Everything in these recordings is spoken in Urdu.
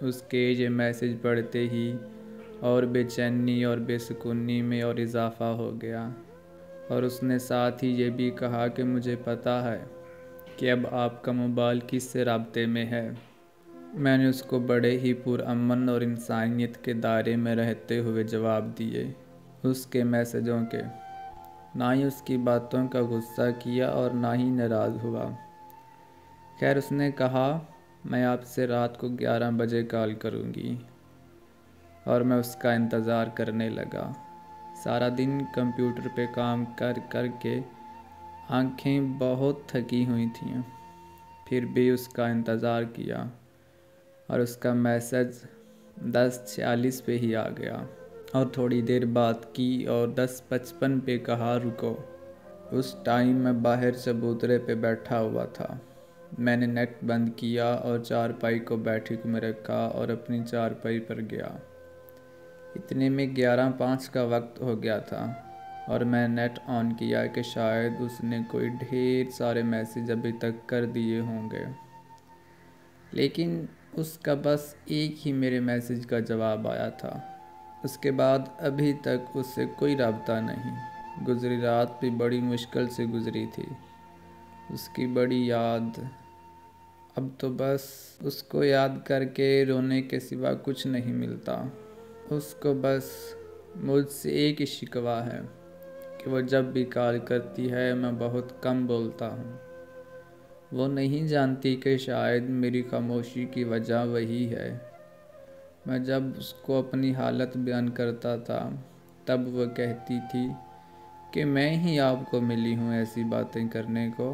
اس کے یہ میسج پڑھتے ہی اور بے چینی اور بے سکونی میں اور اضافہ ہو گیا، اور اس نے ساتھ ہی یہ بھی کہا کہ مجھے پتہ ہے کہ اب آپ کا موبائل کس سے رابطے میں ہے۔ میں نے اس کو بڑے ہی پرامن اور انسانیت کے دائرے میں رہتے ہوئے جواب دیے، اس کے میسجوں کے۔ نہ ہی اس کی باتوں کا غصہ کیا اور نہ ہی ناراض ہوا۔ خیر، اس نے کہا میں آپ سے رات کو 11 بجے کال کروں گی، اور میں اس کا انتظار کرنے لگا۔ سارا دن کمپیوٹر پہ کام کر کر کے آنکھیں بہت تھکی ہوئی تھیں، پھر بھی اس کا انتظار کیا، اور اس کا میسج 10:46 پہ ہی آ گیا، اور تھوڑی دیر بات کی اور 10:55 پہ کہا رکو۔ اس ٹائم میں باہر چبوترے پہ بیٹھا ہوا تھا۔ میں نے نیٹ بند کیا اور چارپائی کو بیٹھک میں رکھا اور اپنی چارپائی پر گیا۔ اتنے میں 11:05 کا وقت ہو گیا تھا، اور میں نیٹ آن کیا کہ شاید اس نے کوئی ڈھیر سارے میسج ابھی تک کر دیے ہوں گے، لیکن اس کا بس ایک ہی میرے میسج کا جواب آیا تھا۔ اس کے بعد ابھی تک اس سے کوئی رابطہ نہیں۔ گزری رات بھی بڑی مشکل سے گزری تھی۔ اس کی بڑی یاد۔ اب تو بس اس کو یاد کر کے رونے کے سوا کچھ نہیں ملتا۔ اس کو بس مجھ سے ایک ہی شکوہ ہے کہ وہ جب بھی کال کرتی ہے میں بہت کم بولتا ہوں۔ وہ نہیں جانتی کہ شاید میری خاموشی کی وجہ وہی ہے۔ میں جب اس کو اپنی حالت بیان کرتا تھا تب وہ کہتی تھی کہ میں ہی آپ کو ملی ہوں ایسی باتیں کرنے کو۔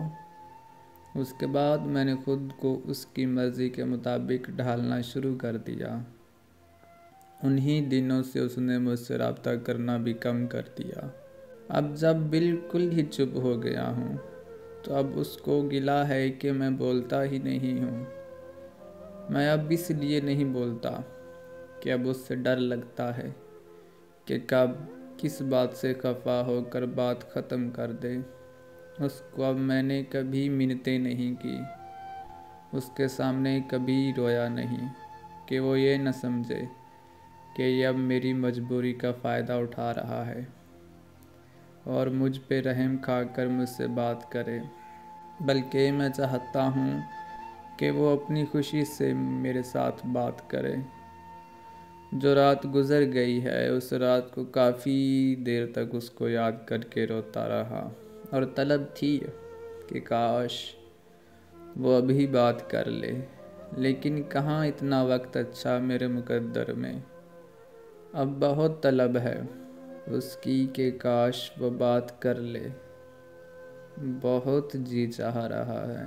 اس کے بعد میں نے خود کو اس کی مرضی کے مطابق ڈھالنا شروع کر دیا۔ انہی دنوں سے اس نے مجھ سے رابطہ کرنا بھی کم کر دیا۔ اب جب بالکل ہی چپ ہو گیا ہوں تو اب اس کو گلہ ہے کہ میں بولتا ہی نہیں ہوں۔ میں اب اس لیے نہیں بولتا کہ اب اس سے ڈر لگتا ہے کہ کب کس بات سے خفا ہو کر بات ختم کر دے۔ اس کو اب میں نے کبھی منتیں نہیں کی، اس کے سامنے کبھی رویا نہیں کہ وہ یہ نہ سمجھے کہ یہ اب میری مجبوری کا فائدہ اٹھا رہا ہے اور مجھ پہ رحم کھا کر مجھ سے بات کرے، بلکہ میں چاہتا ہوں کہ وہ اپنی خوشی سے میرے ساتھ بات کرے۔ جو رات گزر گئی ہے اس رات کو کافی دیر تک اس کو یاد کر کے روتا رہا، اور طلب تھی کہ کاش وہ ابھی بات کر لے، لیکن کہاں اتنا وقت اچھا میرے مقدر میں۔ اب بہت طلب ہے اس کی کہ کاش وہ بات کر لے، بہت جی چاہ رہا ہے۔